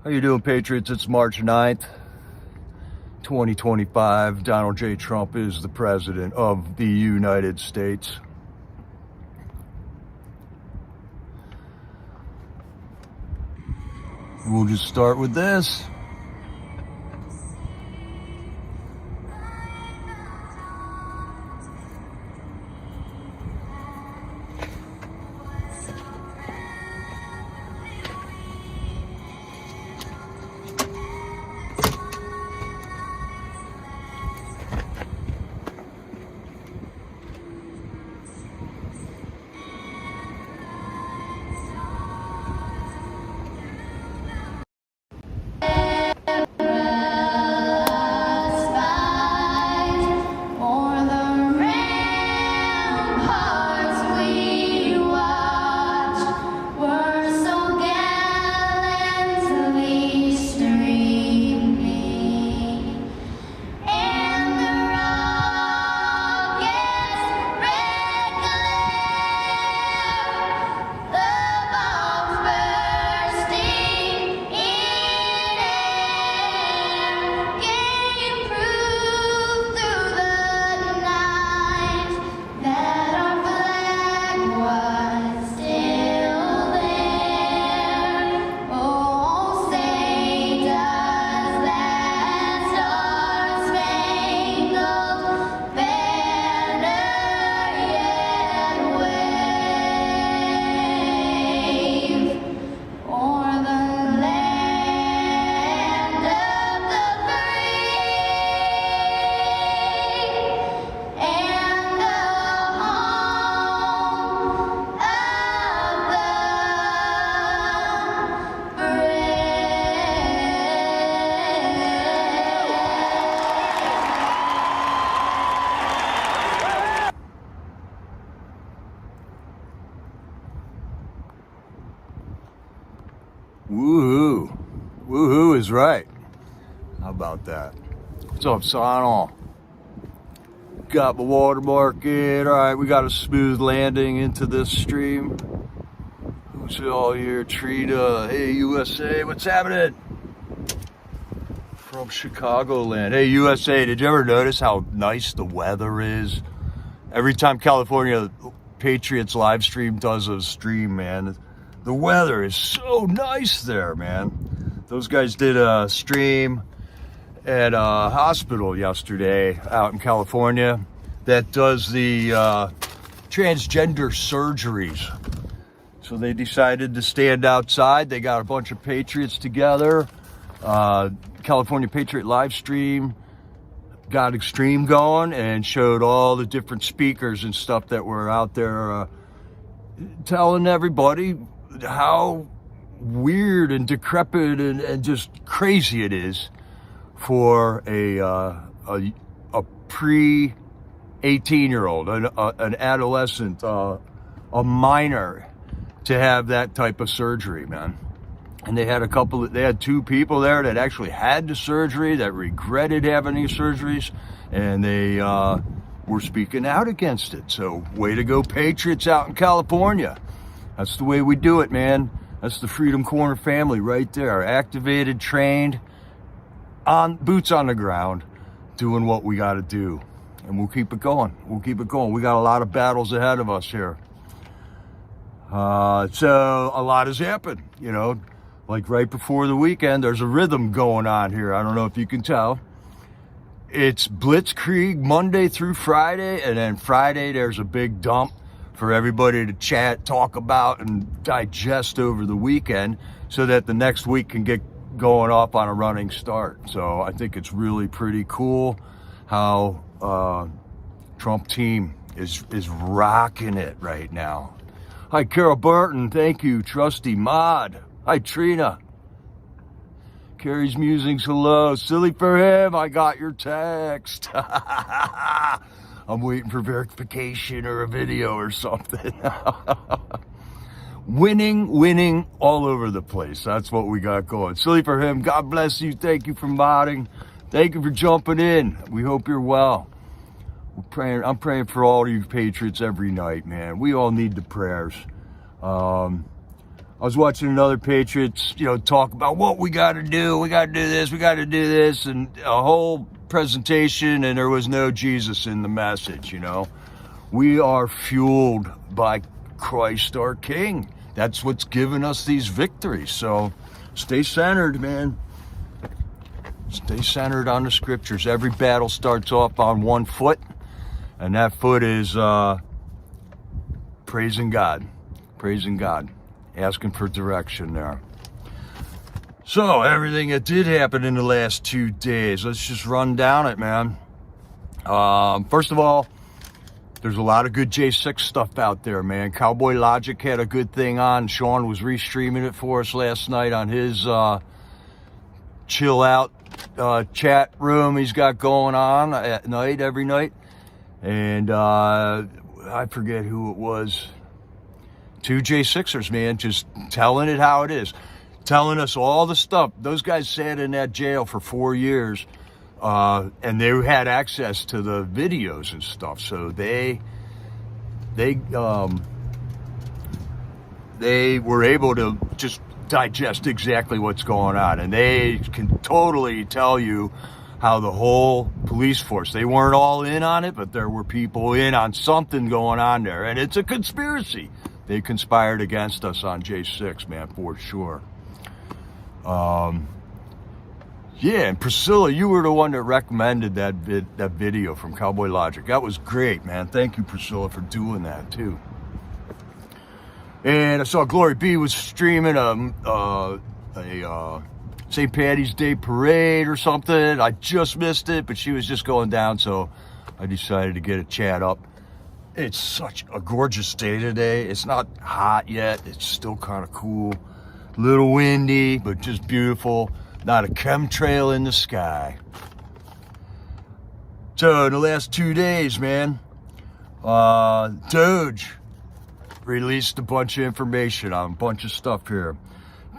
How you doing, Patriots? It's March 9th, 2025. Donald J. Trump is the president of the United States. We'll just start with this. Woohoo. Woohoo is right. How about that? What's up, Sonal? Got my water market. All right, we got a smooth landing into this stream. Who's all here? Trina. Hey, USA. What's happening? From Chicagoland. Hey, USA. Did you ever notice how nice the weather is? Every time California Patriots live stream does a stream, man, the weather is so nice there, man. Those guys did a stream at a hospital yesterday out in California that does the transgender surgeries. So they decided to stand outside. They got a bunch of Patriots together. California Patriot live stream got Extreme going and showed all the different speakers and stuff that were out there telling everybody how weird and decrepit and just crazy it is for a pre-18-year-old, an adolescent, a minor, to have that type of surgery, man. And they had two people there that actually had the surgery that regretted having these surgeries, and they were speaking out against it. So way to go, Patriots out in California. That's the way we do it, man. That's the Freedom Corner family right there. Activated, trained, boots on the ground, doing what we got to do. And we'll keep it going. We'll keep it going. We got a lot of battles ahead of us here. So a lot has happened, you know. Like right before the weekend, there's a rhythm going on here. I don't know if you can tell. It's Blitzkrieg Monday through Friday, and then Friday there's a big dump for everybody to chat, talk about, and digest over the weekend so that the next week can get going off on a running start. So I think it's really pretty cool how Trump team is rocking it right now. Hi, Carol Burton. Thank you. Trusty Mod. Hi, Trina. Carrie's Musings. Hello. Silly for him. I got your text. I'm waiting for verification or a video or something. Winning all over the place. That's what we got going. Silly for him. God bless you. Thank you for modding. Thank you for jumping in. We hope you're well. I'm praying for all you Patriots every night, man. We all need the prayers. A I was watching another Patriots, talk about what we got to do. We got to do this. We got to do this. And a whole presentation, and there was no Jesus in the message, We are fueled by Christ our King. That's what's given us these victories. So stay centered, man. Stay centered on the scriptures. Every battle starts off on one foot, and that foot is praising God, asking for direction there. So everything that did happen in the last 2 days, let's just run down it, man. First of all, there's a lot of good J6 stuff out there, man. Cowboy Logic had a good thing on. Sean was restreaming it for us last night on his chill out chat room he's got going on at night, every night. And I forget who it was. 2 J6ers, man, just telling it how it is. Telling us all the stuff. Those guys sat in that jail for 4 years. And they had access to the videos and stuff, so they were able to just digest exactly what's going on, and they can totally tell you how the whole police force, they weren't all in on it, but there were people in on something going on there, and it's a conspiracy. They conspired against us on J6, man, for sure. Yeah, and Priscilla, you were the one that recommended that video from Cowboy Logic. That was great, man. Thank you, Priscilla, for doing that, too. And I saw Glory B was streaming a St. Patty's Day parade or something. I just missed it, but she was just going down, so I decided to get a chat up. It's such a gorgeous day today. It's not hot yet. It's still kind of cool. A little windy, but just beautiful. Not a chemtrail in the sky. So in the last 2 days, man, Doge released a bunch of information on a bunch of stuff here.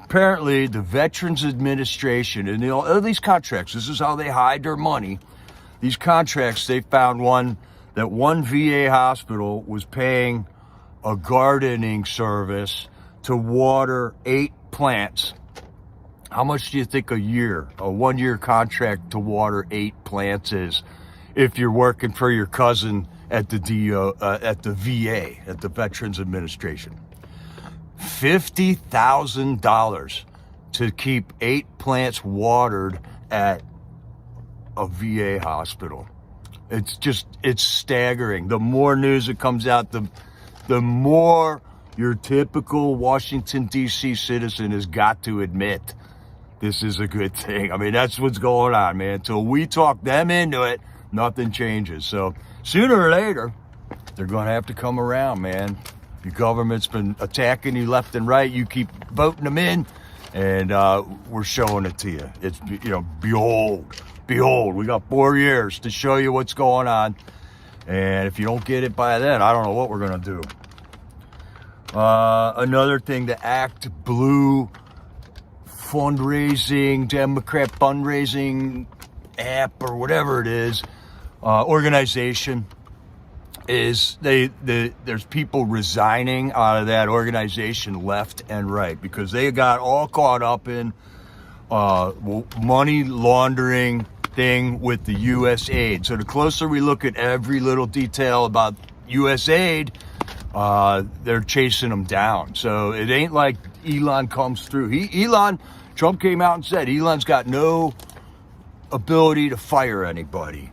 Apparently, the Veterans Administration, and all these contracts, this is how they hide their money. These contracts, they found one VA hospital was paying a gardening service to water 8 plants. How much do you think a 1 year contract to water 8 plants is if you're working for your cousin at the VA, at the Veterans Administration? $50,000 to keep 8 plants watered at a VA hospital. It's staggering. The more news that comes out, the more your typical Washington, D.C. citizen has got to admit this is a good thing. I mean, that's what's going on, man. Until we talk them into it, nothing changes. So sooner or later, they're going to have to come around, man. Your government's been attacking you left and right. You keep voting them in, and we're showing it to you. It's, behold, we got 4 years to show you what's going on. And if you don't get it by then, I don't know what we're going to do. Another thing, the ACT Blue fundraising, Democrat fundraising app or whatever it is, organization, is there's people resigning out of that organization left and right because they got all caught up in money laundering thing with the U.S. aid. So the closer we look at every little detail about U.S. aid, they're chasing them down. So it ain't like Elon comes through. Trump came out and said Elon's got no ability to fire anybody.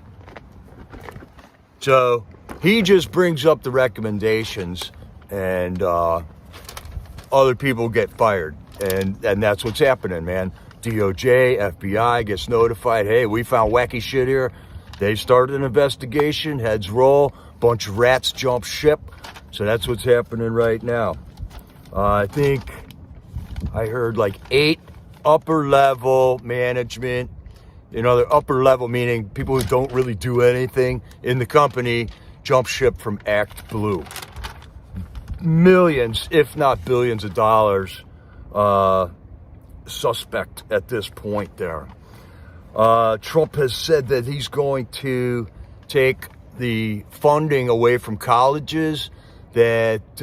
So he just brings up the recommendations, and other people get fired. And that's what's happening, man. DOJ, FBI gets notified. Hey, we found wacky shit here. They started an investigation. Heads roll. Bunch of rats jump ship. So that's what's happening right now. I think I heard like 8 upper level management, upper level meaning people who don't really do anything in the company, jump ship from ACT Blue. Millions, if not billions of dollars, suspect at this point there. Trump has said that he's going to take the funding away from colleges that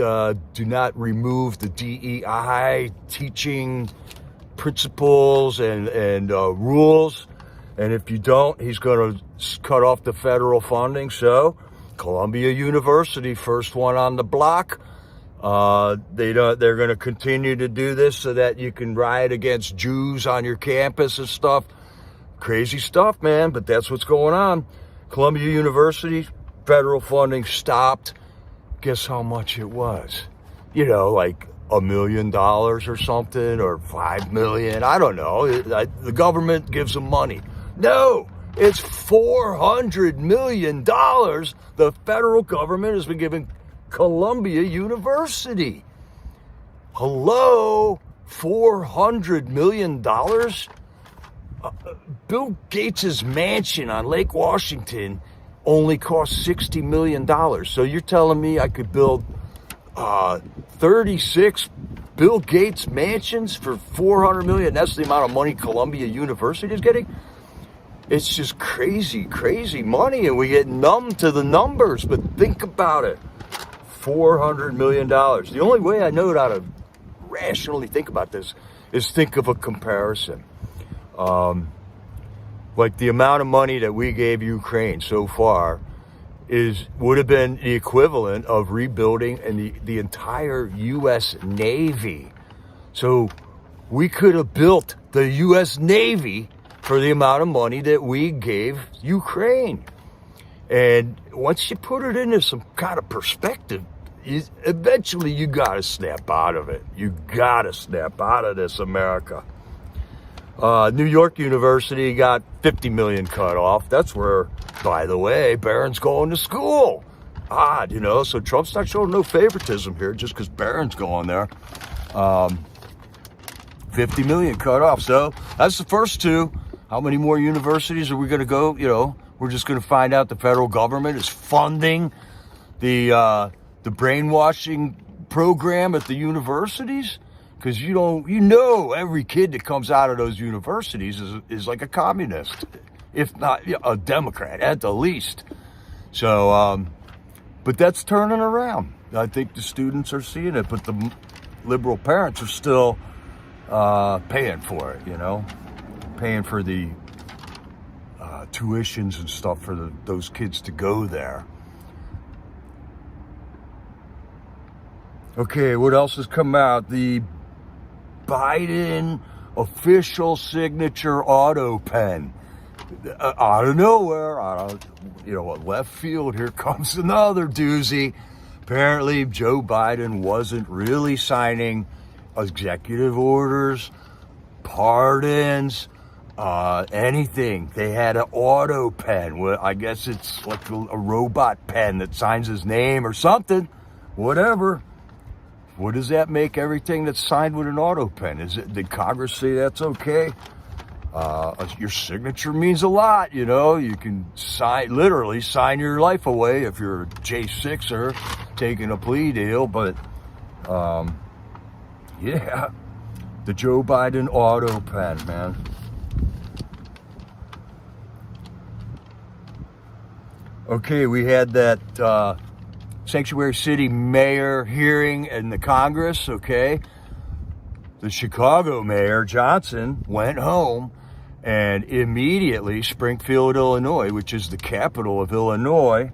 do not remove the DEI teaching principles and rules. And if you don't, he's going to cut off the federal funding. So Columbia University, first one on the block. They're going to continue to do this so that you can riot against Jews on your campus and stuff. Crazy stuff, man, but that's what's going on. Columbia University, federal funding stopped. Guess how much it was? You know, like $1 million or something, or 5 million. I don't know. The government gives them money. No, it's $400 million the federal government has been giving Columbia University. Hello, $400 million? Bill Gates' mansion on Lake Washington only cost $60 million. So you're telling me I could build 36 Bill Gates mansions for $400 million? That's the amount of money Columbia University is getting? It's just crazy, crazy money, and we get numb to the numbers. But think about it. $400 million. The only way I know how to rationally think about this is think of a comparison. Like the amount of money that we gave Ukraine so far would have been the equivalent of rebuilding the entire U.S. Navy. So we could have built the U.S. Navy for the amount of money that we gave Ukraine. And once you put it into some kind of perspective, eventually you got to snap out of it. You got to snap out of this, America. New York University got 50 million cut off. That's where, by the way, Barron's going to school. Odd, you know, so Trump's not showing no favoritism here just because Barron's going there. 50 million cut off. So that's the first two. How many more universities are we going to go? You know, we're just going to find out the federal government is funding the brainwashing program at the universities. Because you know every kid that comes out of those universities is like a communist, if not a Democrat at the least. So, but that's turning around. I think the students are seeing it, but the liberal parents are still paying for it, you know, paying for the tuitions and stuff for those kids to go there. Okay, what else has come out? The Biden official signature AUTOPEN. Out of nowhere, left field, here comes another doozy. Apparently, Joe Biden wasn't really signing executive orders, pardons, anything. They had an AUTOPEN. Well, I guess it's like a robot pen that signs his name or something. Whatever. What does that make everything that's signed with an AUTOPEN? Did Congress say that's okay? Your signature means a lot, you know. You can literally sign your life away if you're a J6er taking a plea deal. But, yeah, the Joe Biden AUTOPEN, man. Okay, we had that Sanctuary City mayor hearing in the Congress, okay? The Chicago mayor, Johnson, went home and immediately Springfield, Illinois, which is the capital of Illinois,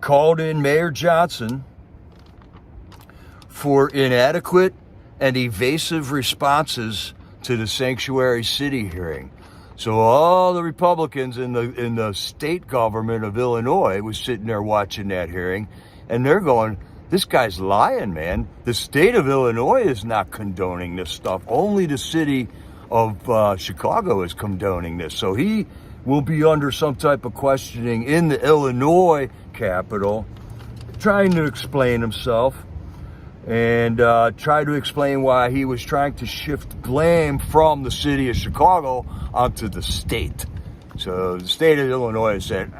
called in Mayor Johnson for inadequate and evasive responses to the Sanctuary City hearing. So all the Republicans in the state government of Illinois was sitting there watching that hearing, and they're going, this guy's lying, man. The state of Illinois is not condoning this stuff. Only the city of Chicago is condoning this. So he will be under some type of questioning in the Illinois Capitol, trying to explain himself and try to explain why he was trying to shift blame from the city of Chicago onto the state. So the state of Illinois said,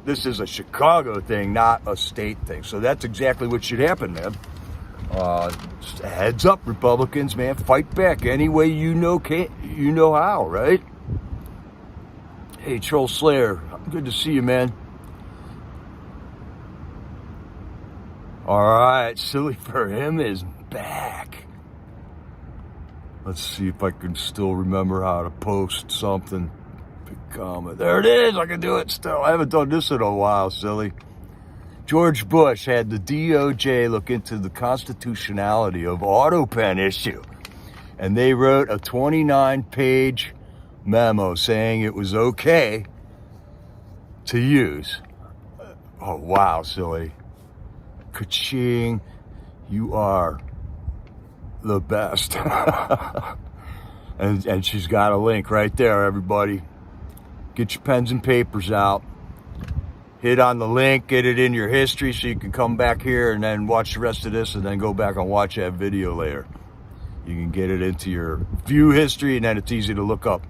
this is a Chicago thing, not a state thing. So that's exactly what should happen, man. Heads up, Republicans, man. Fight back any way you know how, right? Hey, Troll Slayer, good to see you, man. All right, Silly for Him is back. Let's see if I can still remember how to post something. Big comment. There it is. I can do it still. I haven't done this in a while, Silly. George Bush had the DOJ look into the constitutionality of AUTOPEN issue. And they wrote a 29-page memo saying it was okay to use. Oh, wow, Silly. Ka-ching. You are the best. and she's got a link right there, everybody. Get your pens and papers out. Hit on the link, get it in your history so you can come back here and then watch the rest of this and then go back and watch that video later. You can get it into your view history and then it's easy to look up.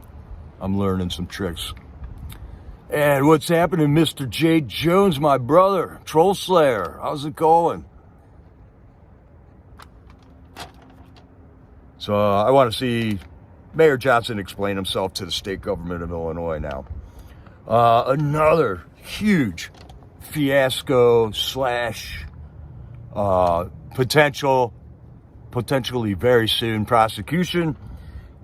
I'm learning some tricks. And what's happening, Mr. J. Jones, my brother, Troll Slayer? How's it going? So I want to see Mayor Johnson explain himself to the state government of Illinois now. Another huge fiasco slash potentially very soon prosecution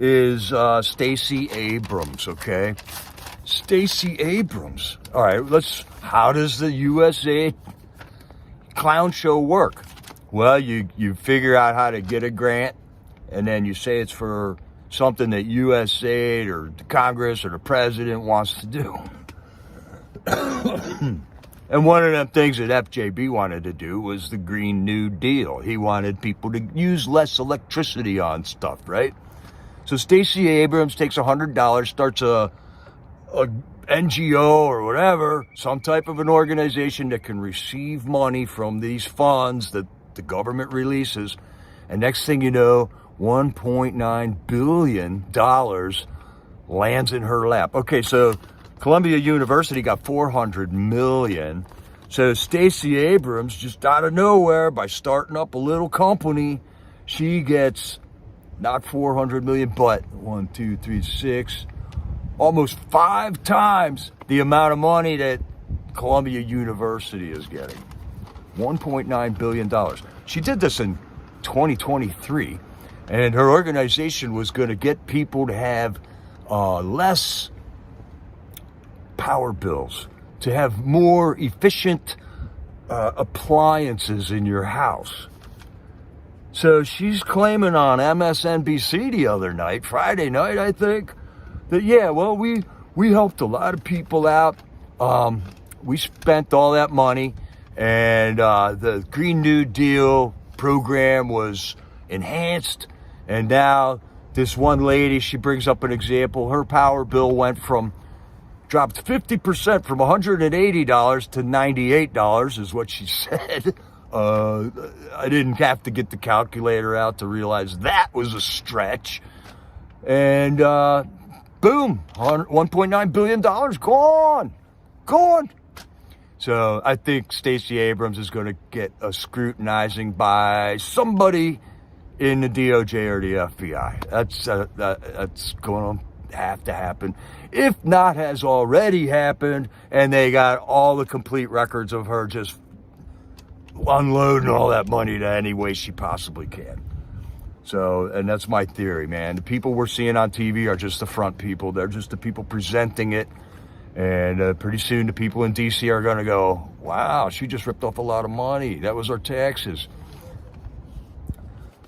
is Stacey Abrams, okay? Stacey Abrams. All right, how does the USA clown show work? Well, you figure out how to get a grant, and then you say it's for something that USA or the Congress or the president wants to do. And one of them things that FJB wanted to do was the Green New Deal. He wanted people to use less electricity on stuff, right? So Stacey Abrams takes $100, starts a NGO or whatever, some type of an organization that can receive money from these funds that the government releases. And next thing you know, $1.9 billion lands in her lap. Okay, so Columbia University got $400 million. So Stacey Abrams, just out of nowhere, by starting up a little company, she gets not $400 million, but 1, 2, 3, 6, almost 5 times the amount of money that Columbia University is getting. $1.9 billion. She did this in 2023, and her organization was going to get people to have less power bills, to have more efficient appliances in your house. So she's claiming on MSNBC the other night, Friday night, I think, that, yeah, well, we helped a lot of people out. We spent all that money, and the Green New Deal program was enhanced. And now this one lady, she brings up an example. Her power bill dropped 50% from $180 to $98 is what she said. I didn't have to get the calculator out to realize that was a stretch. And boom, $1.9 billion gone. So I think Stacey Abrams is going to get a scrutinizing by somebody in the DOJ or the FBI. That's going to have to happen, if not has already happened, and they got all the complete records of her just unloading all that money to any way she possibly can. So, and that's my theory, man. The people we're seeing on TV are just the front people. They're just the people presenting it. And pretty soon the people in D.C. are going to go, wow, she just ripped off a lot of money. That was our taxes.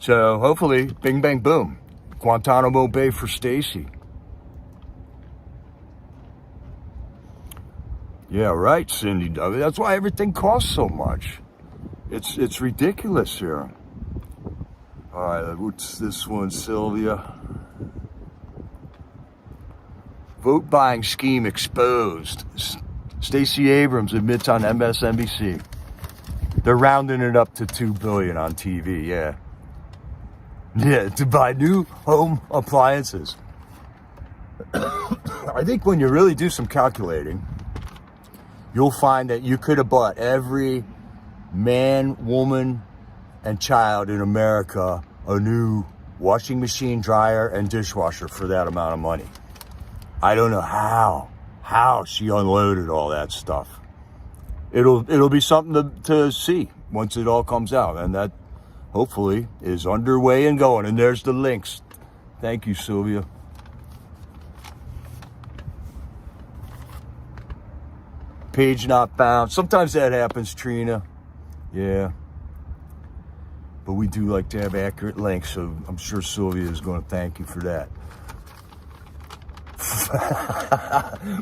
So hopefully, bing, bang, boom. Guantanamo Bay for Stacey. Yeah, right, Cindy. That's why everything costs so much. It's ridiculous here. All right, what's this one, Sylvia? Vote buying scheme exposed. Stacey Abrams admits on MSNBC. They're rounding it up to $2 billion on TV, yeah. Yeah, to buy new home appliances. I think when you really do some calculating, you'll find that you could have bought every man, woman, and child in America a new washing machine, dryer, and dishwasher for that amount of money. I don't know how she unloaded all that stuff. It'll be something to see once it all comes out. And that hopefully is underway and going. And there's the links. Thank you, Sylvia. Page not found. Sometimes that happens, Trina. Yeah. But we do like to have accurate links, so I'm sure Sylvia is going to thank you for that.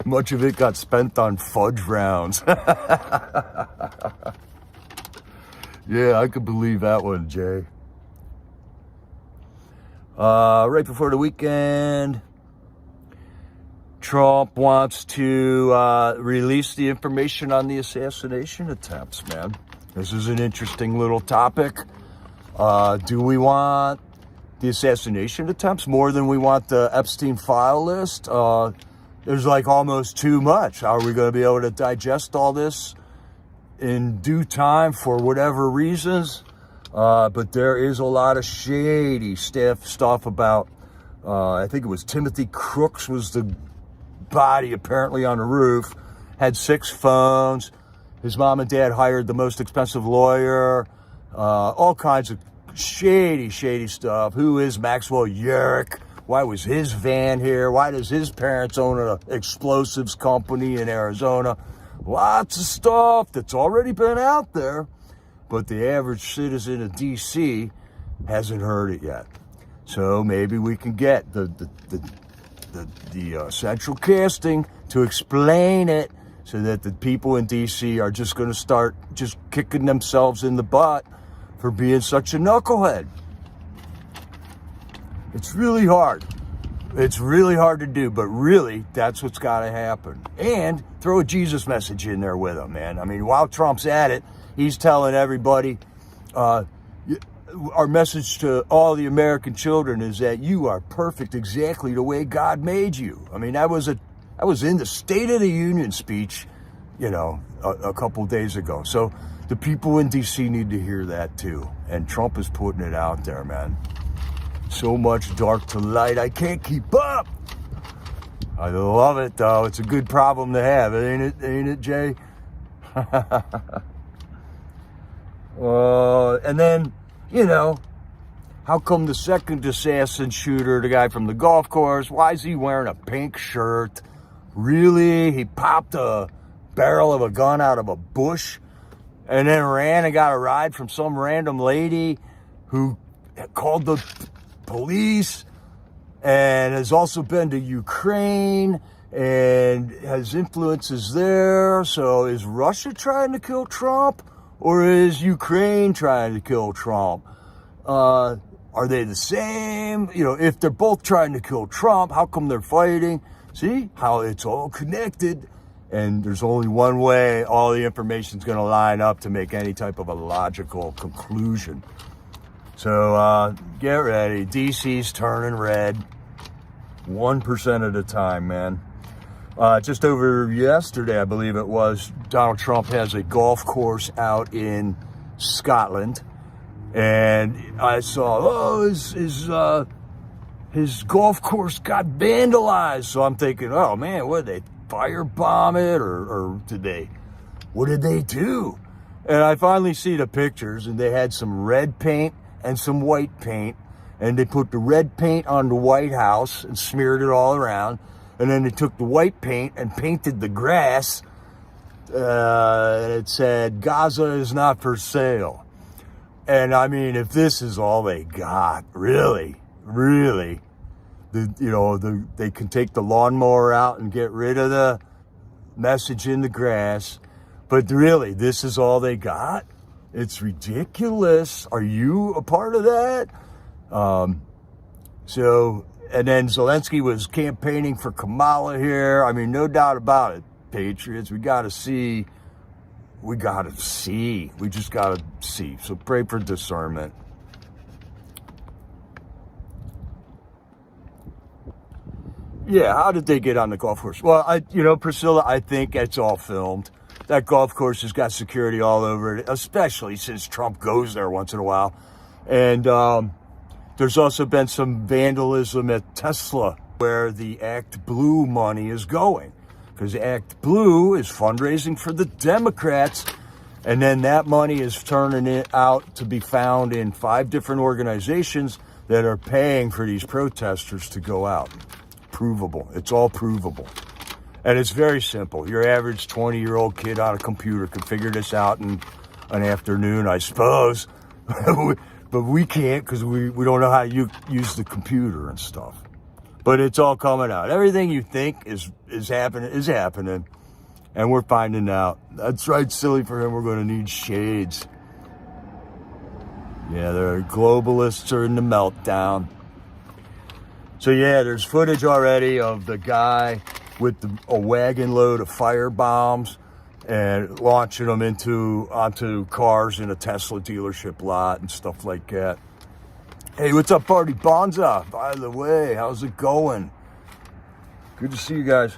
Much of it got spent on fudge rounds. Yeah, I could believe that one, Jay. Right before the weekend, Trump wants to release the information on the assassination attempts, man. This is an interesting little topic. Do we want the assassination attempts more than we want the Epstein file list? There's like almost too much. How are we going to be able to digest all this in due time for whatever reasons? But there is a lot of shady stuff about, I think it was Timothy Crooks was the body apparently on the roof, had 6 phones. His mom and dad hired the most expensive lawyer, all kinds of shady stuff. Who is Maxwell Yerrick? Why was his van here? Why does his parents own an explosives company in Arizona? Lots of stuff that's already been out there, but the average citizen of DC hasn't heard it yet. So maybe we can get the central casting to explain it so that the people in DC are just going to start just kicking themselves in the butt for being such a knucklehead. It's really hard. It's really hard to do, but really, that's what's got to happen. And throw a Jesus message in there with him, man. I mean, while Trump's at it, he's telling everybody, our message to all the American children is that you are perfect exactly the way God made you. I mean, I was in the State of the Union speech, a couple days ago. So the people in DC need to hear that too. And Trump is putting it out there, man. So much dark to light, I can't keep up. I love it, though. It's a good problem to have, ain't it, Jay? And then, how come the second assassin shooter, the guy from the golf course, why is he wearing a pink shirt? Really? He popped a barrel of a gun out of a bush and then ran and got a ride from some random lady who called the police and has also been to Ukraine and has influences there. So is Russia trying to kill Trump or is Ukraine trying to kill Trump? Are they the same? If they're both trying to kill Trump, how come they're fighting? See how it's all connected, and there's only one way all the information's going to line up to make any type of a logical conclusion. So get ready. DC's turning red 1% at a time, man. Just over yesterday, I believe it was, Donald Trump has a golf course out in Scotland. And I saw, his golf course got vandalized. So I'm thinking, oh man, what did they firebomb it or what did they do? And I finally see the pictures and they had some red paint and some white paint. And they put the red paint on the White House and smeared it all around. And then they took the white paint and painted the grass. And it said, Gaza is not for sale. And I mean, if this is all they got, really, they can take the lawnmower out and get rid of the message in the grass. But really, this is all they got? It's ridiculous. Are you a part of that? And then Zelensky was campaigning for Kamala here. I mean, no doubt about it, Patriots. We just got to see. So pray for discernment. Yeah, how did they get on the golf course? Well, Priscilla, I think it's all filmed. That golf course has got security all over it, especially since Trump goes there once in a while. And there's also been some vandalism at Tesla where the ACT Blue money is going. Because ACT Blue is fundraising for the Democrats And then that money is turning it out to be found in 5 different organizations that are paying for these protesters to go out. Provable. It's all provable. And it's very simple. Your average 20-year-old kid on a computer can figure this out in an afternoon, I suppose. But we can't because we don't know how you use the computer and stuff. But it's all coming out. Everything you think is happening. And we're finding out. That's right, silly for him. We're going to need shades. Yeah, the globalists are in the meltdown. So yeah, there's footage already of the guy with a wagon load of fire bombs and launching them onto cars in a Tesla dealership lot and stuff like that. Hey, what's up, Party Bonza? By the way, how's it going? Good to see you guys.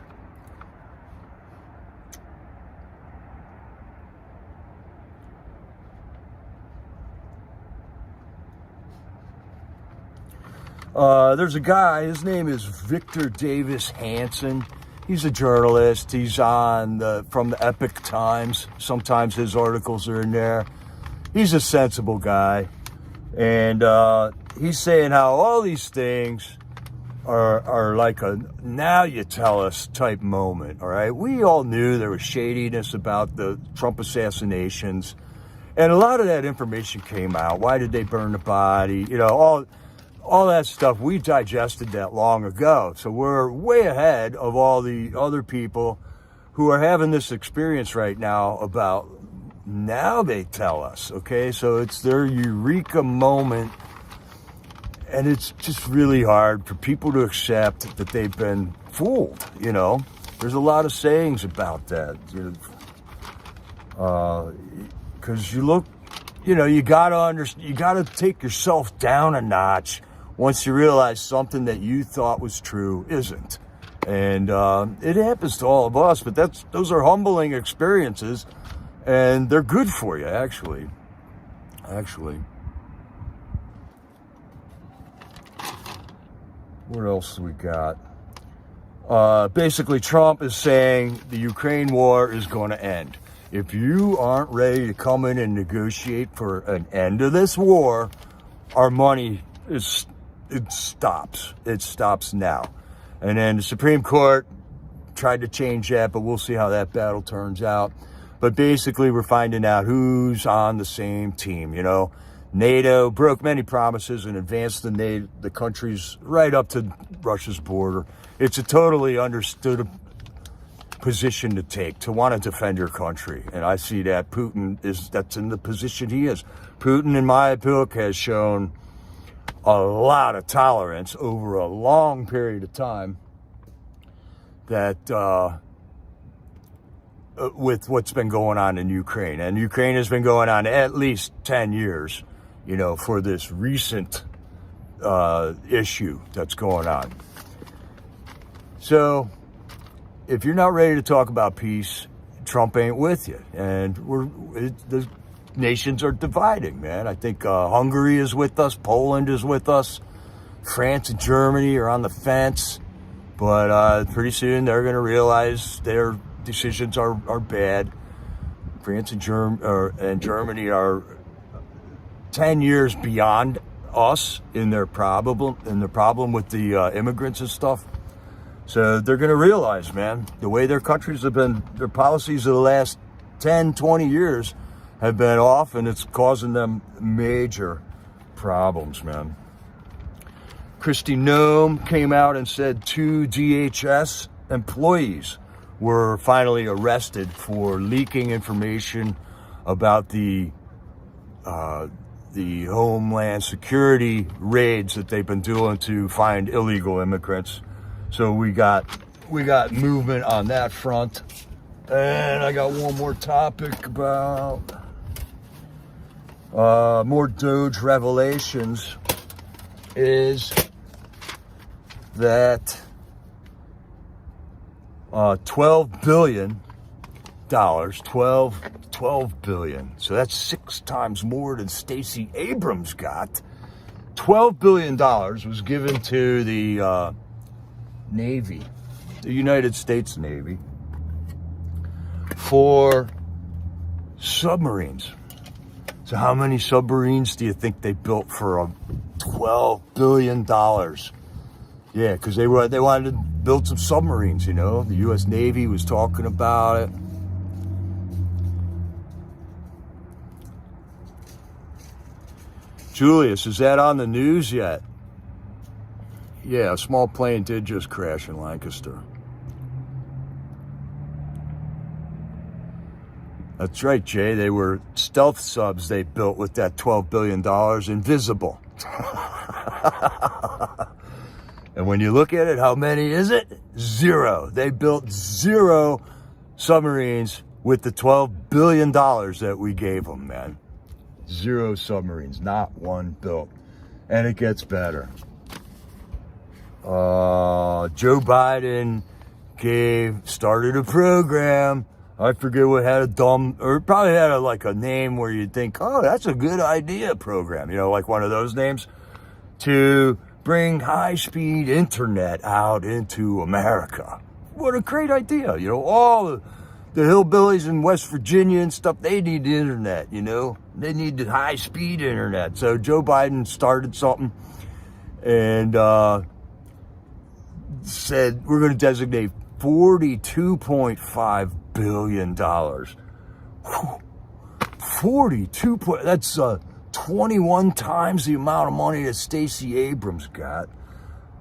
There's a guy, his name is Victor Davis Hanson. He's a journalist. He's from the Epic Times. Sometimes his articles are in there. He's a sensible guy. And he's saying how all these things are like a now you tell us type moment, all right? We all knew there was shadiness about the Trump assassinations. And a lot of that information came out. Why did they burn the body? You know, all that stuff, we digested that long ago. So we're way ahead of all the other people who are having this experience right now about now they tell us, okay? So it's their eureka moment. And it's just really hard for people to accept that they've been fooled, you know? There's a lot of sayings about that. Because you look, you know, you gotta take yourself down a notch once you realize something that you thought was true isn't. And it happens to all of us, but those are humbling experiences, and they're good for you, actually. What else we got? Basically, Trump is saying the Ukraine war is going to end. If you aren't ready to come in and negotiate for an end of this war, our money stops. It stops now. And then the Supreme Court tried to change that, but we'll see how that battle turns out. But basically, we're finding out who's on the same team. You know, NATO broke many promises and advanced the countries right up to Russia's border. It's a totally understood position to take, to want to defend your country. And I see that that's in the position he is. Putin, in my book, has shown a lot of tolerance over a long period of time that with what's been going on in Ukraine. And Ukraine has been going on at least 10 years, you know, for this recent issue that's going on. So if you're not ready to talk about peace, Trump ain't with you. And the nations are dividing, man. I think Hungary is with us. Poland is with us. France and Germany are on the fence. But pretty soon they're going to realize their decisions are bad. France and Germany are 10 years beyond us in their problem with the immigrants and stuff. So they're going to realize, man, the way their countries have been, their policies of the last 10, 20 years have been off, and it's causing them major problems, man. Kristi Noem came out and said 2 DHS employees were finally arrested for leaking information about the Homeland Security raids that they've been doing to find illegal immigrants. So we got movement on that front. And I got one more topic about more Doge revelations, is that $12 billion, 12 billion. So that's 6 times more than Stacey Abrams got. $12 billion was given to the Navy, the United States Navy, for submarines. So how many submarines do you think they built for $12 billion? Yeah, because they wanted to build some submarines, you know. The U.S. Navy was talking about it. Julius, is that on the news yet? Yeah, a small plane did just crash in Lancaster. That's right, Jay. They were stealth subs they built with that $12 billion, invisible. And when you look at it, how many is it? 0. They built 0 submarines with the $12 billion that we gave them, man. 0 submarines, not one built. And it gets better. Joe Biden started a program. I forget what had or probably had a name where you'd think, oh, that's a good idea program. You know, like one of those names, to bring high-speed internet out into America. What a great idea. You know, all the hillbillies in West Virginia and stuff, they need the internet, you know. They need the high-speed internet. So Joe Biden started something and said we're going to designate $42.5 billion. 42. That's 21 times the amount of money that Stacey Abrams got.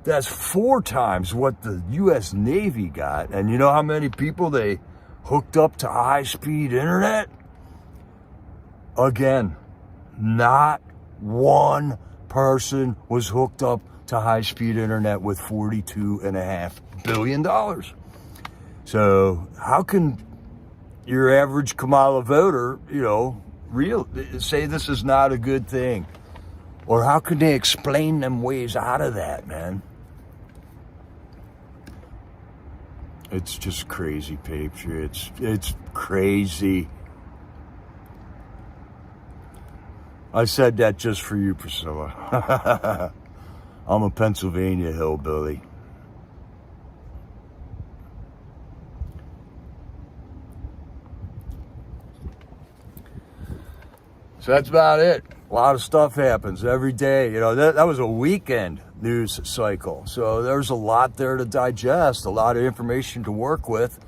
That's 4 times what the U.S. Navy got. And you know how many people they hooked up to high-speed internet? Again, not one person was hooked up to high-speed internet with $42.5 billion. So how can your average Kamala voter, you know, say this is not a good thing? Or how can they explain them ways out of that, man? It's just crazy, Patriots. It's crazy. I said that just for you, Priscilla. I'm a Pennsylvania hillbilly. So that's about it. A lot of stuff happens every day. You know, that was a weekend news cycle. So there's a lot there to digest, a lot of information to work with.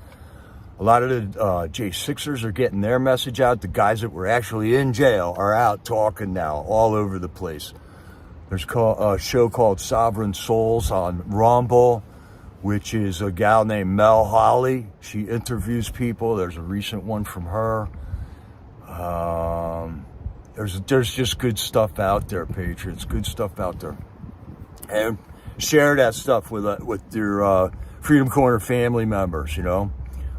A lot of the J6ers are getting their message out. The guys that were actually in jail are out talking now all over the place. There's a show called Sovereign Souls on Rumble, which is a gal named Mel Holly. She interviews people. There's a recent one from her. There's just good stuff out there, Patriots. Good stuff out there. And share that stuff with your Freedom Corner family members, you know.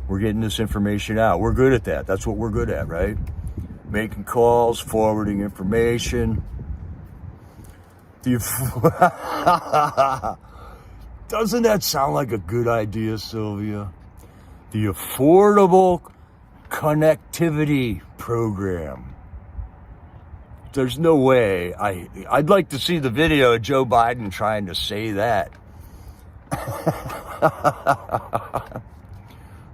We're getting this information out. We're good at that. That's what we're good at, right? Making calls, forwarding information. Doesn't that sound like a good idea, Sylvia? The Affordable Connectivity Program. There's no way. I'd like to see the video of Joe Biden trying to say that.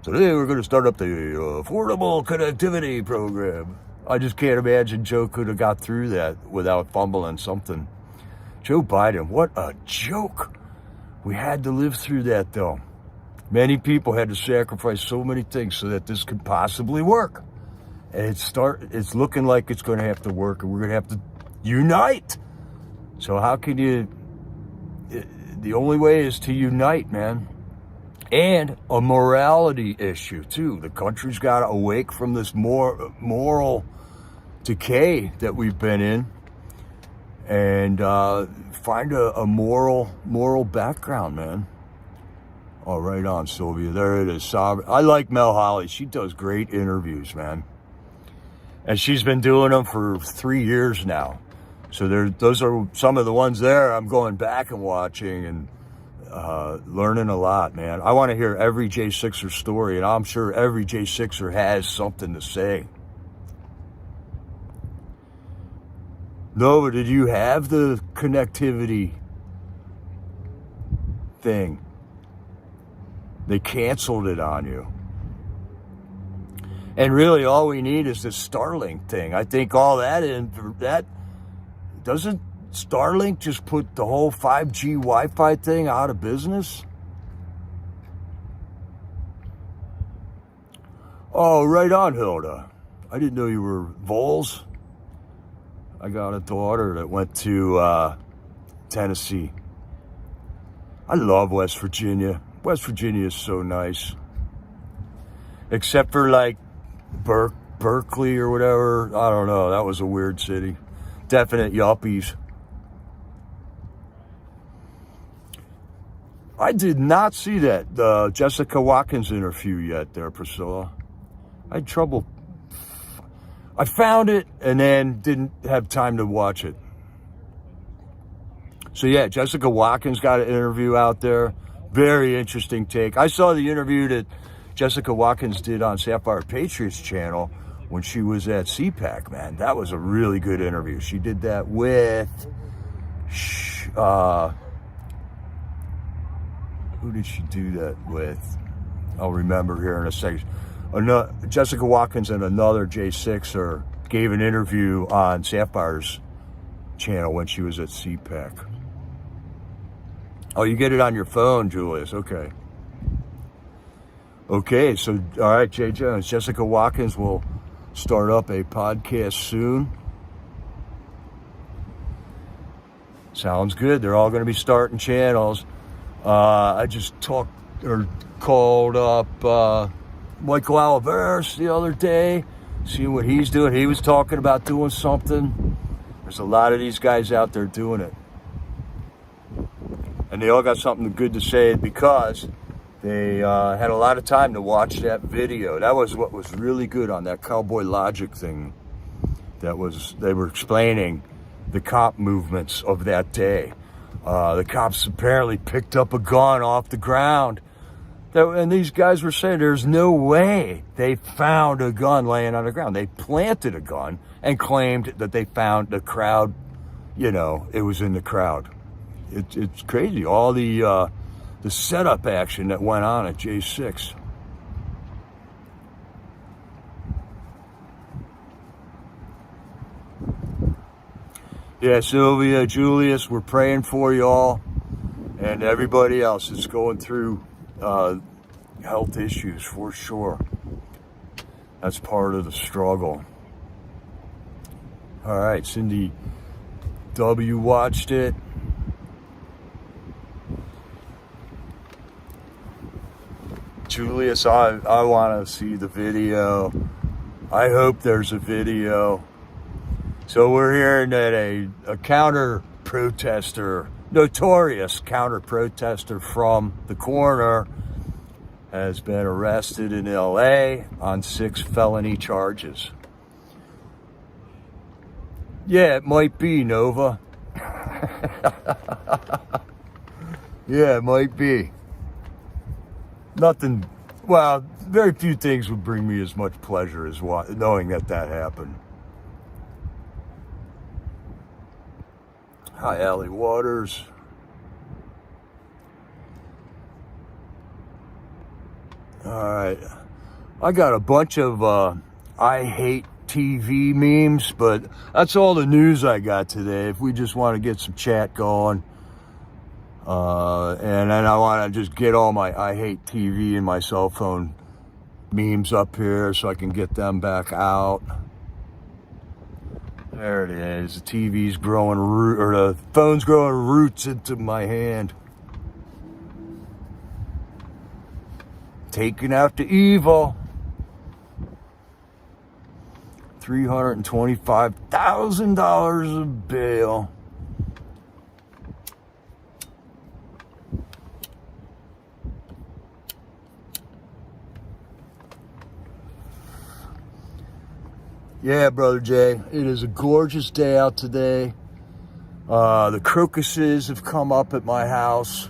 Today we're going to start up the Affordable Connectivity Program. I just can't imagine Joe could have got through that without fumbling something. Joe Biden, what a joke. We had to live through that, though. Many people had to sacrifice so many things so that this could possibly work. And it's looking like it's going to have to work, and we're going to have to unite. So how can you... The only way is to unite, man. And a morality issue, too. The country's got to awake from this moral decay that we've been in and find a moral background, man. Oh, right on, Sylvia. There it is. I like Mel Holly. She does great interviews, man. And she's been doing them for 3 years now. So those are some of the ones there I'm going back and watching and learning a lot, man. I want to hear every J6er story, and I'm sure every J6er has something to say. Nova, did you have the connectivity thing? They canceled it on you. And really all we need is this Starlink thing. I think all that doesn't Starlink just put the whole 5G Wi-Fi thing out of business? Oh, right on, Hilda. I didn't know you were Vols. I got a daughter that went to Tennessee. I love West Virginia. West Virginia is so nice. Except for like Berkeley or whatever. I don't know. That was a weird city. Definite yuppies. I did not see that Jessica Watkins interview yet there, Priscilla. I had trouble. I found it and then didn't have time to watch it. So yeah, Jessica Watkins got an interview out there. Very interesting take. I saw the interview that Jessica Watkins did on Sapphire Patriots channel when she was at CPAC, man. That was a really good interview. She did that with, who did she do that with? I'll remember here in a second. Jessica Watkins and another J6er gave an interview on Sapphire's channel when she was at CPAC. Oh, you get it on your phone, Julius. Okay. Okay, so, all right, Jay Jones. Jessica Watkins will start up a podcast soon. Sounds good. They're all going to be starting channels. I just called up Michael Oliveris the other day, seeing what he's doing. He was talking about doing something. There's a lot of these guys out there doing it. And they all got something good to say because they had a lot of time to watch that video. That was what was really good on that Cowboy Logic thing. They were explaining the cop movements of that day. The cops apparently picked up a gun off the ground. And these guys were saying there's no way they found a gun laying on the ground. They planted a gun and claimed that they found the crowd, it was in the crowd. It's crazy, all the setup action that went on at J6. Yeah, Sylvia, Julius, we're praying for you all and everybody else that's going through health issues for sure. That's part of the struggle. All right, Cindy W watched it. Julius, I want to see the video. I hope there's a video. So we're hearing that a counter-protester, notorious counter-protester from the corner has been arrested in LA on 6 felony charges. Yeah, it might be, Nova. Yeah, it might be. Nothing, well, very few things would bring me as much pleasure as knowing that happened. Hi, Allie Waters. All right. I got a bunch of I hate TV memes, but that's all the news I got today. If we just want to get some chat going. And then I want to just get all my I hate TV and my cell phone memes up here so I can get them back out. There it is. The TV's growing the phone's growing roots into my hand. Taking out the evil. $325,000 of bail. Yeah, Brother Jay, it is a gorgeous day out today. The crocuses have come up at my house,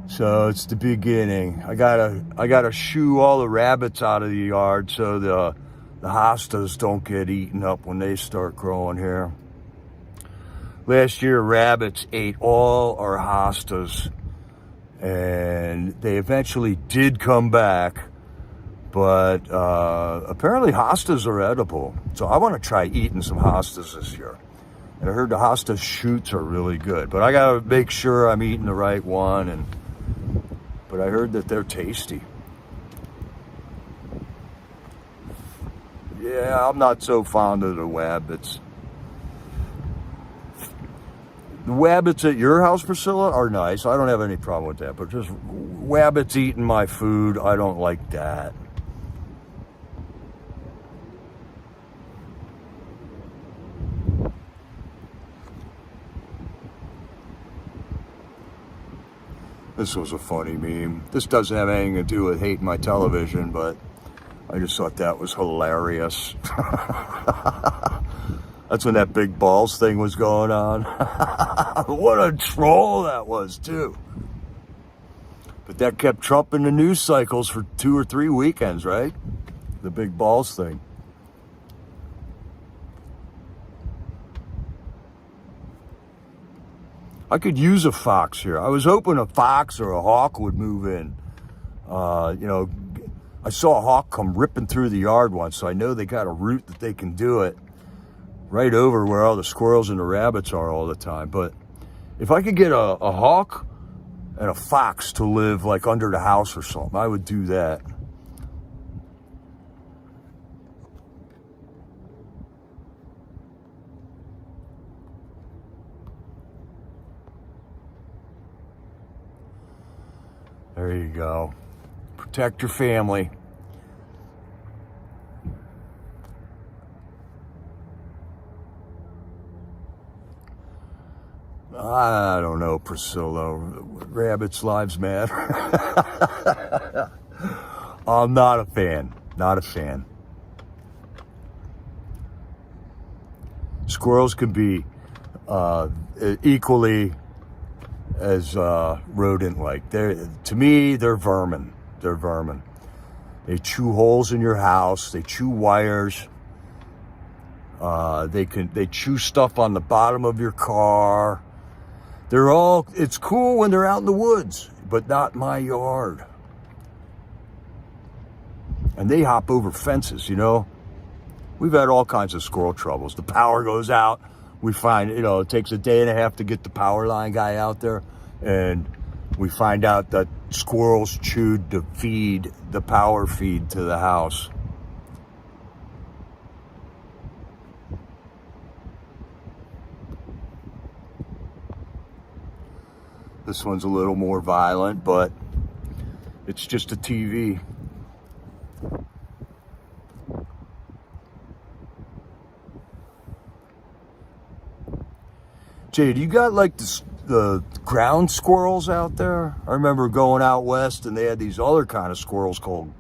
so it's the beginning. I gotta shoo all the rabbits out of the yard so the hostas don't get eaten up when they start growing here. Last year, rabbits ate all our hostas, and they eventually did come back. But apparently hostas are edible. So I want to try eating some hostas this year. And I heard the hosta shoots are really good. But I got to make sure I'm eating the right one. But I heard that they're tasty. Yeah, I'm not so fond of the wabbits. The wabbits at your house, Priscilla, are nice. I don't have any problem with that. But just wabbits eating my food, I don't like that. This was a funny meme. This doesn't have anything to do with hating my television, but I just thought that was hilarious. That's when that big balls thing was going on. What a troll that was, too. But that kept Trump in the news cycles for 2 or 3 weekends, right? The big balls thing. I could use a fox here. I was hoping a fox or a hawk would move in. You know, I saw a hawk come ripping through the yard once, so I know they got a route that they can do it right over where all the squirrels and the rabbits are all the time. But if I could get a hawk and a fox to live like under the house or something, I would do that. There you go. Protect your family. I don't know, Priscilla. Rabbits' lives matter. I'm not a fan. Not a fan. Squirrels can be equally as rodent-like. To me, they're vermin. They're vermin. They chew holes in your house. They chew wires. They chew stuff on the bottom of your car. It's cool when they're out in the woods, but not my yard. And they hop over fences, you know. We've had all kinds of squirrel troubles. The power goes out. We find, it takes a day and a half to get the power line guy out there. And we find out that squirrels chewed the power feed to the house. This one's a little more violent, but it's just a TV. Jay, do you got like the ground squirrels out there? I remember going out west and they had these other kind of squirrels called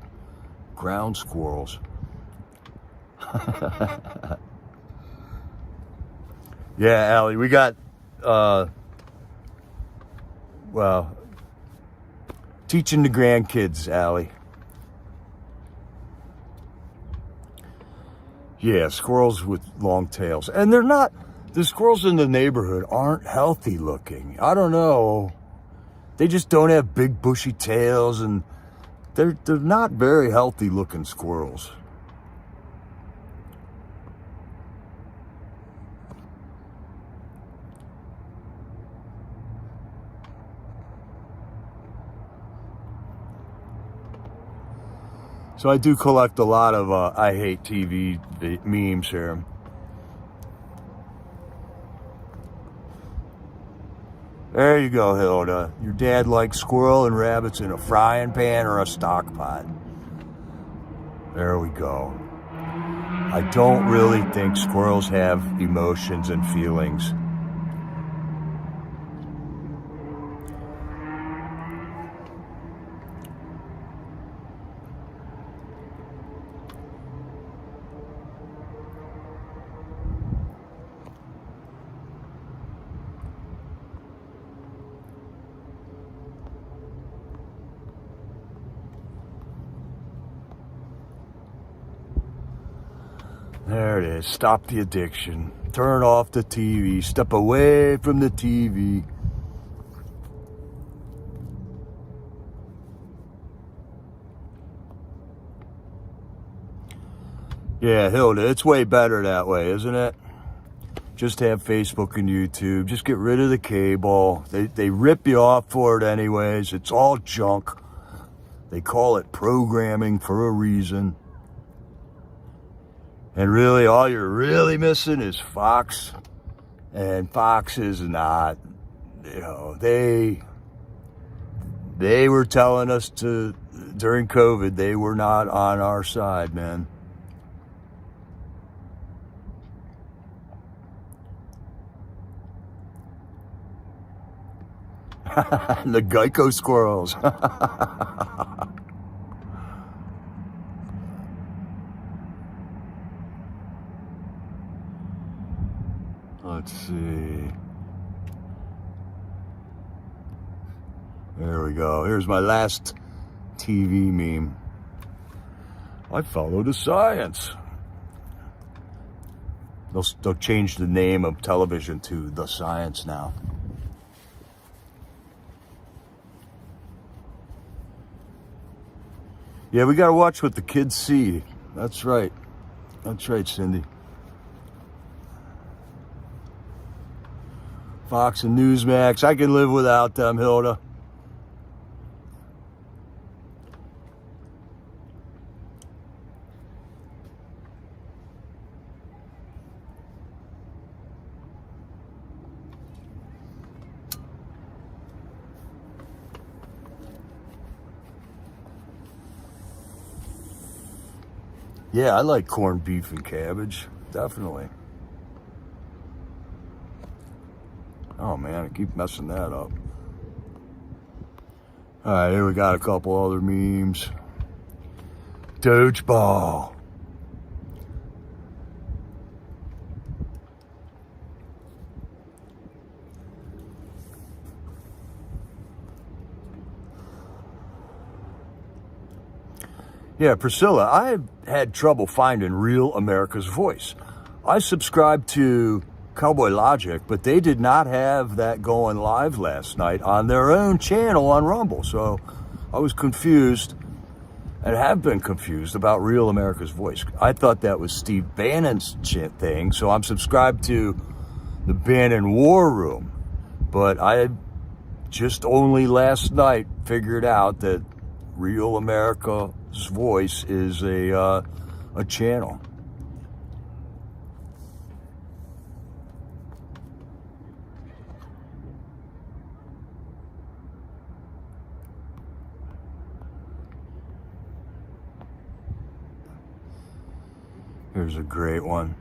ground squirrels. Yeah, Allie, we got, teaching the grandkids, Allie. Yeah, squirrels with long tails. And the squirrels in the neighborhood aren't healthy looking. I don't know. They just don't have big bushy tails, and they're not very healthy looking squirrels. So I do collect a lot of I hate TV memes here. There you go, Hilda. Your dad likes squirrel and rabbits in a frying pan or a stock pot. There we go. I don't really think squirrels have emotions and feelings. There it is. Stop the addiction. Turn off the TV. Step away from the TV. Yeah, Hilda, it's way better that way, isn't it? Just have Facebook and YouTube. Just get rid of the cable. They rip you off for it anyways. It's all junk. They call it programming for a reason. And really, all you're really missing is Fox. And Fox is not, they were telling us during COVID, they were not on our side, man. The Geico squirrels. Let's see. There we go. Here's my last TV meme. I follow the science. They'll change the name of television to The Science now. Yeah, we gotta watch what the kids see. That's right. That's right, Cindy. Fox and Newsmax. I can live without them, Hilda. Yeah, I like corned beef and cabbage. Definitely. Oh man, I keep messing that up. Alright, here we got a couple other memes. Dodgeball. Yeah, Priscilla, I had trouble finding Real America's Voice. I subscribed to Cowboy Logic, but they did not have that going live last night on their own channel on Rumble. So I was confused and have been confused about Real America's Voice. I thought that was Steve Bannon's thing, so I'm subscribed to the Bannon War Room. But I just only last night figured out that Real America's Voice is a channel. Here's a great one.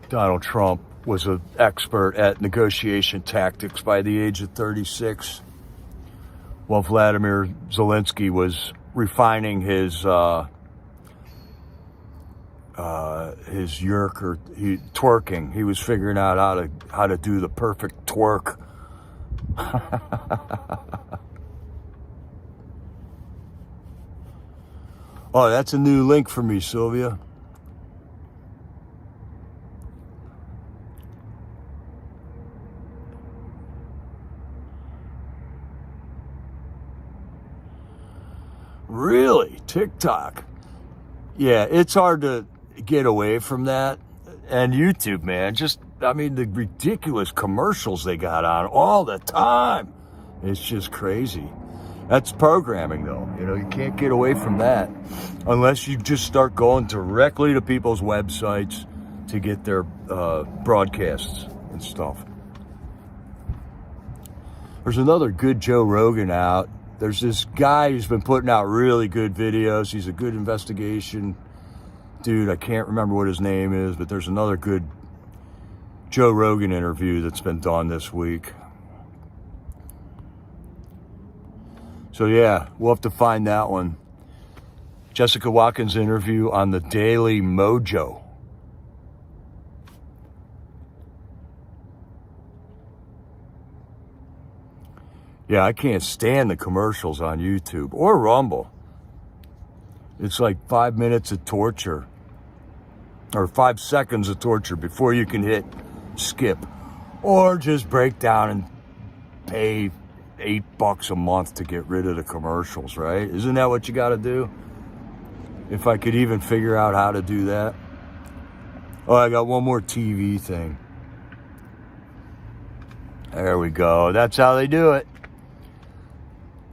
Donald Trump was an expert at negotiation tactics by the age of 36, while Vladimir Zelensky was refining his yerk, or twerking. He was figuring out how to do the perfect twerk. Oh, that's a new link for me, Sylvia. Really? TikTok? Yeah, it's hard to get away from that. And YouTube, man, the ridiculous commercials they got on all the time. It's just crazy. That's programming, though. You can't get away from that unless you just start going directly to people's websites to get their broadcasts and stuff. There's another good Joe Rogan out. There's this guy who's been putting out really good videos. He's a good investigation dude. I can't remember what his name is, but there's another good Joe Rogan interview that's been done this week. So yeah, we'll have to find that one. Jessica Watkins' interview on the Daily Mojo. Yeah, I can't stand the commercials on YouTube or Rumble. It's like 5 minutes of torture, or 5 seconds of torture before you can hit skip, or just break down and pay $8 a month to get rid of the commercials, right? Isn't that what you got to do? If I could even figure out how to do that. Oh, I got one more TV thing. There we go. That's how they do it.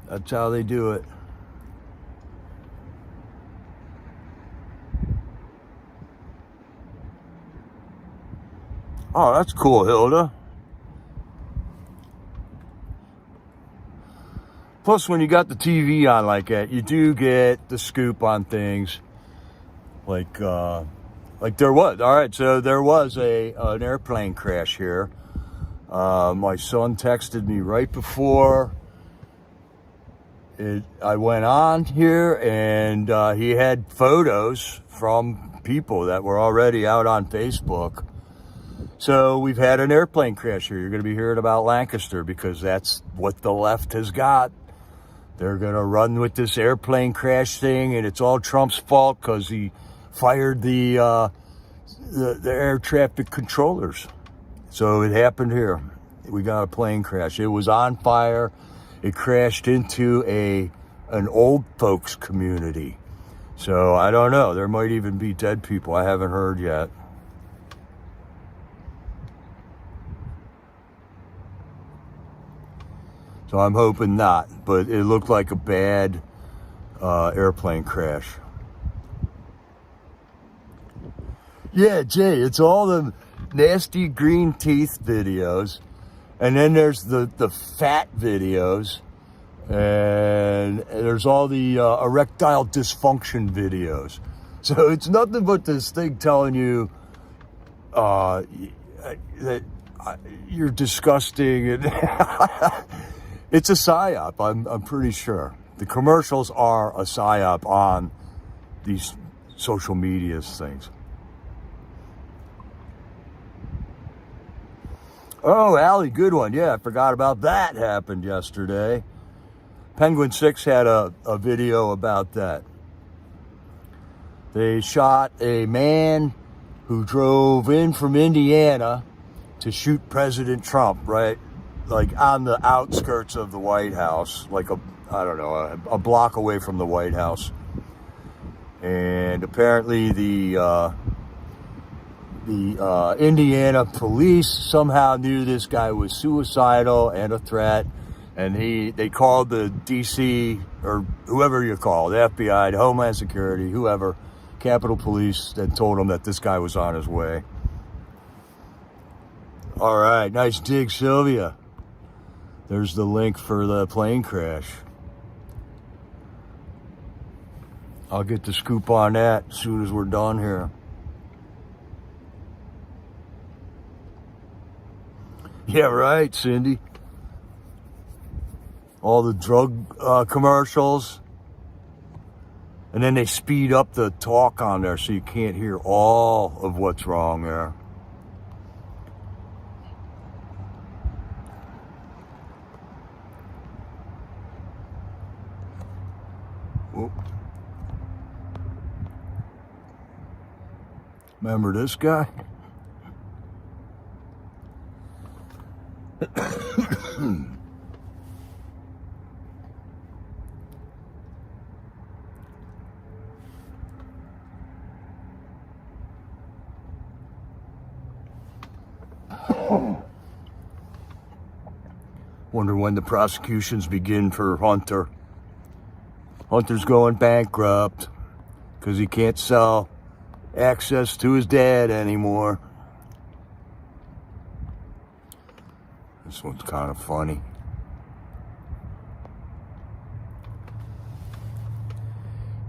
That's how they do it. Oh, that's cool, Hilda. Plus, when you got the TV on like that, you do get the scoop on things. Like there was. All right, so there was an airplane crash here. My son texted me right before I went on here, and he had photos from people that were already out on Facebook. So we've had an airplane crash here. You're going to be hearing about Lancaster because that's what the left has got. They're going to run with this airplane crash thing, and it's all Trump's fault because he fired the air traffic controllers. So it happened here. We got a plane crash. It was on fire. It crashed into an old folks community. So I don't know. There might even be dead people. I haven't heard yet. So I'm hoping not, but it looked like a bad airplane crash. Yeah, Jay, it's all the nasty green teeth videos, and then there's the fat videos, and there's all the erectile dysfunction videos. So it's nothing but this thing telling you that you're disgusting, and it's a psyop. I'm pretty sure the commercials are a psyop on these social media things. Oh, Allie, good one. Yeah, I forgot about that. Happened yesterday. Penguin 6 had a video about that. They shot a man who drove in from Indiana to shoot President Trump, right? Like on the outskirts of the White House, like a block away from the White House. And apparently the Indiana police somehow knew this guy was suicidal and a threat, and they called the DC, or whoever you call, the FBI, the Homeland Security, whoever, Capitol Police, and told them that this guy was on his way. All right, nice dig, Sylvia. There's the link for the plane crash. I'll get the scoop on that as soon as we're done here. Yeah, right, Cindy. All the drug commercials. And then they speed up the talk on there so you can't hear all of what's wrong there. Whoop. Remember this guy? Wonder when the prosecutions begin for Hunter. Hunter's going bankrupt because he can't sell access to his dad anymore. This one's kind of funny.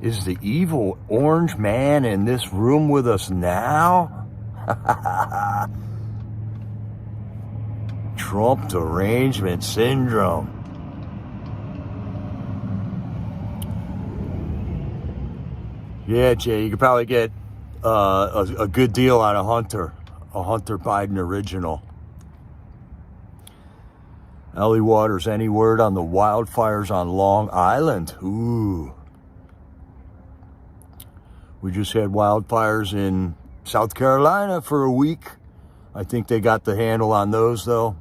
Is the evil orange man in this room with us now? Trump derangement syndrome. Yeah, Jay, you could probably get a good deal on a Hunter Biden original. Ellie Waters, any word on the wildfires on Long Island? Ooh. We just had wildfires in South Carolina for a week. I think they got the handle on those, though.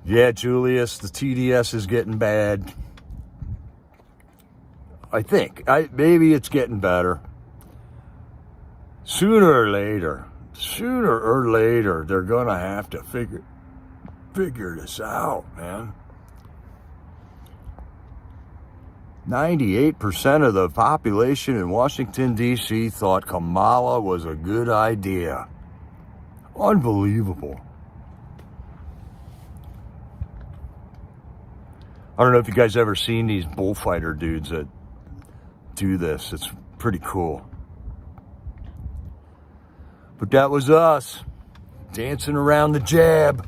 Yeah, Julius, the TDS is getting bad. I think. Maybe it's getting better. Sooner or later, they're going to have to figure this out, man. 98% of the population in Washington, D.C. thought Kamala was a good idea. Unbelievable. I don't know if you guys ever seen these bullfighter dudes that do this. It's pretty cool. But that was us, dancing around the jab.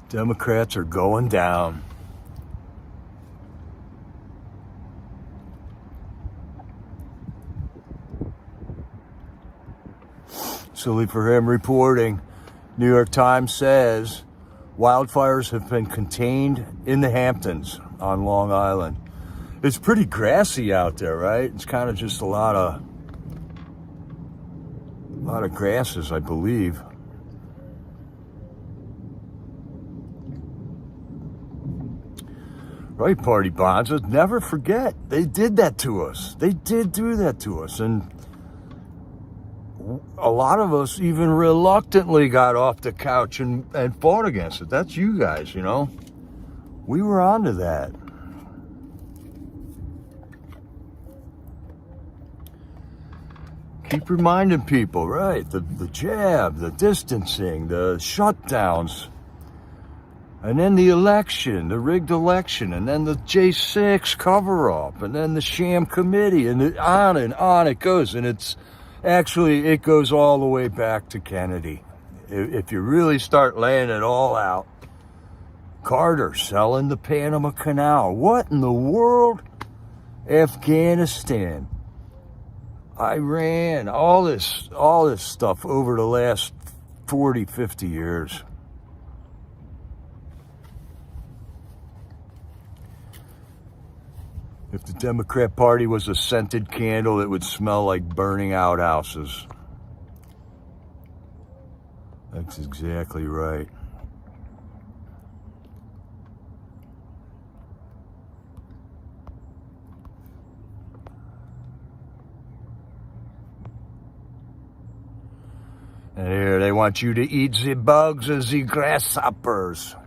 Democrats are going down. Silly for him reporting. New York Times says wildfires have been contained in the Hamptons on Long Island. It's pretty grassy out there, right? It's kind of just a lot of grasses, I believe. Right, party bonds. Never forget. They did that to us. They did do that to us. And a lot of us even reluctantly got off the couch and fought against it. That's you guys, you know. We were onto that. Keep reminding people, right? The jab, the distancing, the shutdowns. And then the election, the rigged election, and then the J6 cover-up, and then the sham committee, and on it goes. And it goes all the way back to Kennedy. If you really start laying it all out, Carter selling the Panama Canal. What in the world? Afghanistan, Iran, all this stuff over the last 40, 50 years. If the Democrat Party was a scented candle, it would smell like burning outhouses. That's exactly right. And here they want you to eat the bugs and the grasshoppers.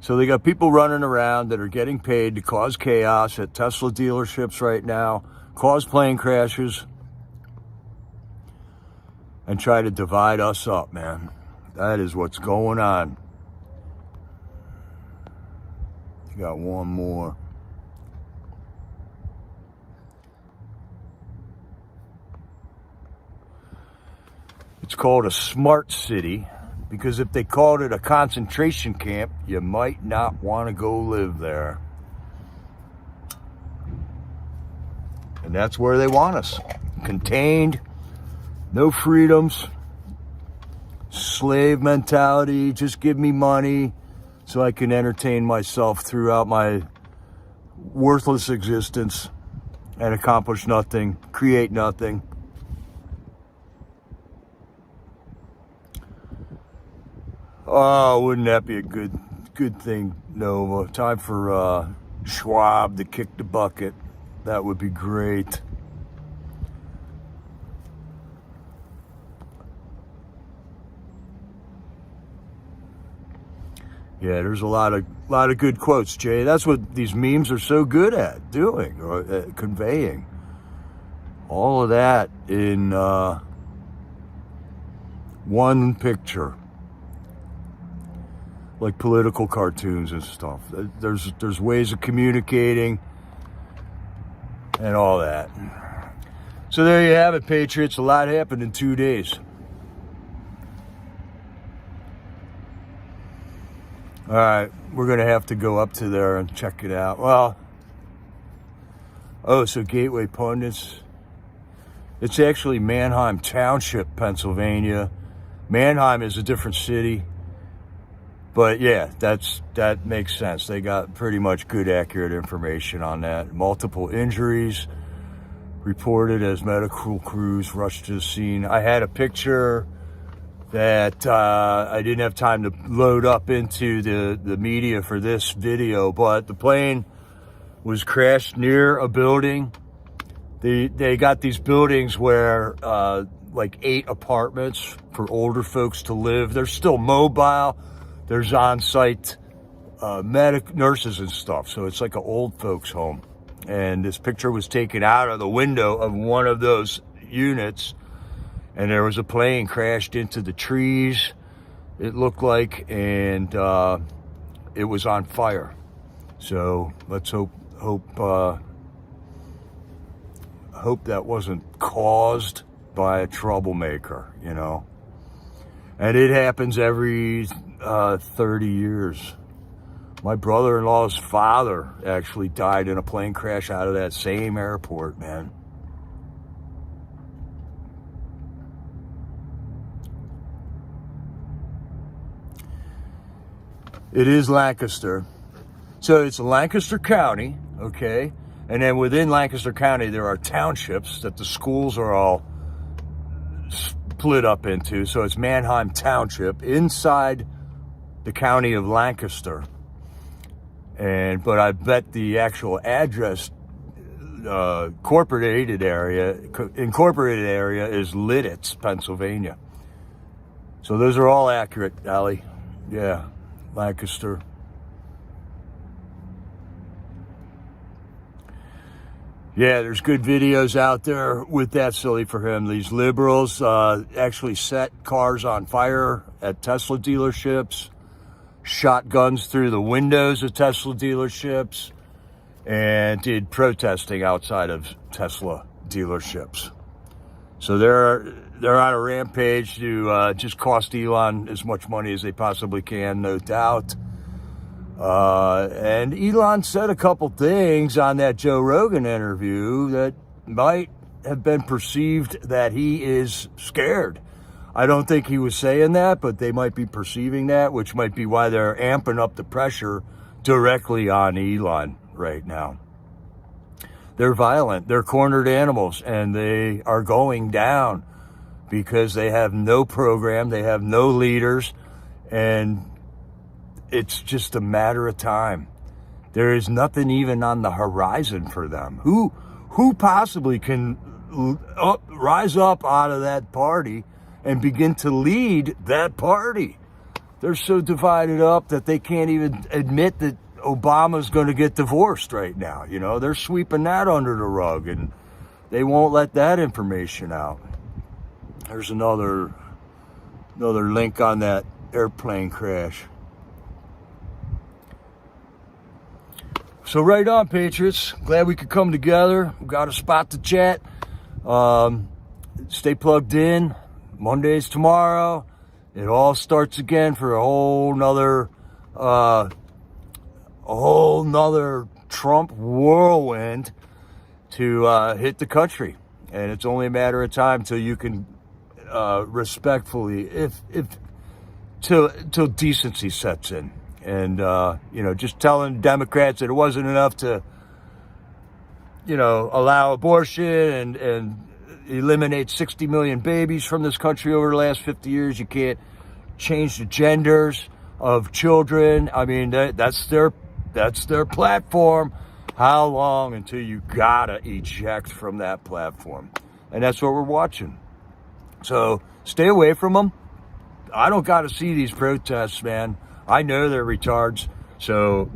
So they got people running around that are getting paid to cause chaos at Tesla dealerships right now, cause plane crashes, and try to divide us up, man. That is what's going on. You got one more. It's called a smart city. Because if they called it a concentration camp, you might not want to go live there. And that's where they want us. Contained, no freedoms, slave mentality, just give me money so I can entertain myself throughout my worthless existence and accomplish nothing, create nothing. Oh, wouldn't that be a good thing, Nova? Time for Schwab to kick the bucket. That would be great. Yeah, there's a lot of good quotes, Jay. That's what these memes are so good at doing, or conveying. All of that in one picture. Like political cartoons and stuff. There's ways of communicating and all that. So there you have it, Patriots. A lot happened in 2 days. All right, we're going to have to go up to there and check it out. Well, oh, so Gateway Pundits. It's actually Manheim Township, Pennsylvania. Manheim is a different city. But yeah, that makes sense. They got pretty much good, accurate information on that. Multiple injuries reported as medical crews rushed to the scene. I had a picture that I didn't have time to load up into the media for this video, but the plane was crashed near a building. They got these buildings where like 8 apartments for older folks to live. They're still mobile. There's on-site nurses and stuff. So it's like an old folks home. And this picture was taken out of the window of one of those units. And there was a plane crashed into the trees, it looked like, and it was on fire. So let's hope that wasn't caused by a troublemaker, you know. And it happens every 30 years. My brother-in-law's father actually died in a plane crash out of that same airport, man. It is Lancaster. So it's Lancaster County, okay? And then within Lancaster County, there are townships that the schools are all split up into. So it's Manheim Township inside the county of Lancaster. But I bet the actual address, incorporated area is Lidditz, Pennsylvania. So those are all accurate, Allie. Yeah. Lancaster. Yeah, there's good videos out there with that, silly for him. These liberals actually set cars on fire at Tesla dealerships, shot guns through the windows of Tesla dealerships, and did protesting outside of Tesla dealerships. So they're on a rampage to just cost Elon as much money as they possibly can, no doubt. And Elon said a couple things on that Joe Rogan interview that might have been perceived that he is scared. I don't think he was saying that, but they might be perceiving that, which might be why they're amping up the pressure directly on Elon right now. They're violent, they're cornered animals, and they are going down because they have no program, they have no leaders, and it's just a matter of time. There is nothing even on the horizon for them. Who possibly can rise up out of that party and begin to lead that party? They're so divided up that they can't even admit that Obama's going to get divorced right now. You know, they're sweeping that under the rug, and they won't let that information out. There's another link on that airplane crash. So right on, Patriots. Glad we could come together. We got a spot to chat. Stay plugged in. Monday's tomorrow. It all starts again for a whole nother Trump whirlwind to hit the country. And it's only a matter of time till you can respectfully, till decency sets in. And, just telling Democrats that it wasn't enough to, allow abortion and eliminate 60 million babies from this country over the last 50 years. You can't change the genders of children. I mean, that's their platform. How long until you gotta eject from that platform? And that's what we're watching. So stay away from them. I don't gotta see these protests, man. I know they're retards, so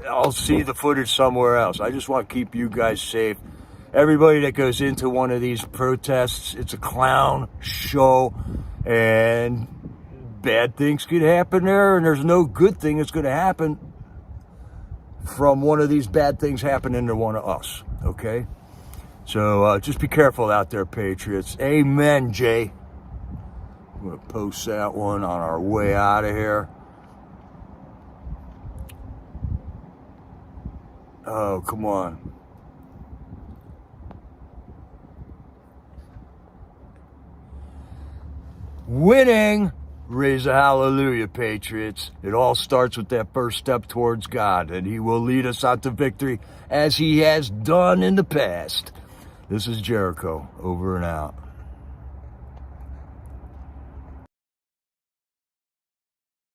I'll see the footage somewhere else. I just want to keep you guys safe. Everybody that goes into one of these protests, it's a clown show, and bad things could happen there, and there's no good thing that's going to happen from one of these bad things happening to one of us, okay? So just be careful out there, Patriots. Amen, Jay. I'm going to post that one on our way out of here. Oh, come on. Winning! Raise a hallelujah, Patriots. It all starts with that first step towards God, and He will lead us out to victory as He has done in the past. This is Jericho, over and out.